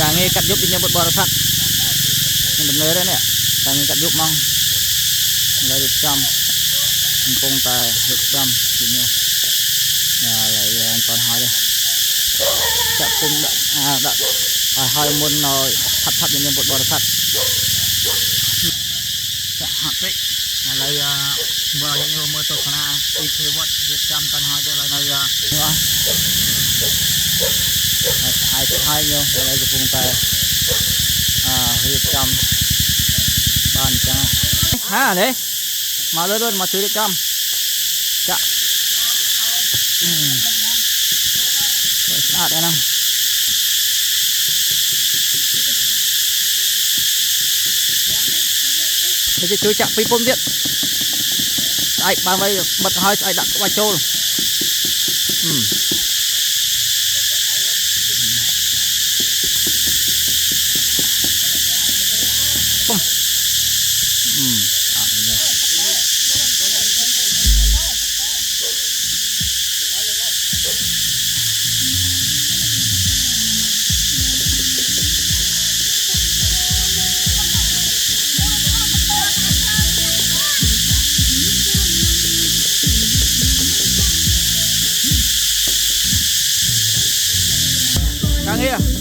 càng nghe cắt giúp đi nhau một bò sắt nhưng đừng lấy đấy nè càng nghe cắt giúp mong lấy được trăm công tài được trăm thì nhiều lại còn hỏi đây chợ cung đã hai môn rồi thắt thắt nhân một bò sắt hạt đấy lấy vừa như mưa tột na đi theo vật được trăm con hỏi cho lấy nữa hai nhiều lấy cái cung tài được trăm bàn chẳng ha đấy mà luôn mà chơi được trăm chạ sạch đây nào thế chơi chạm phi pom điện ai ban vây bật hơi ai đặt qua trâu Càng nghe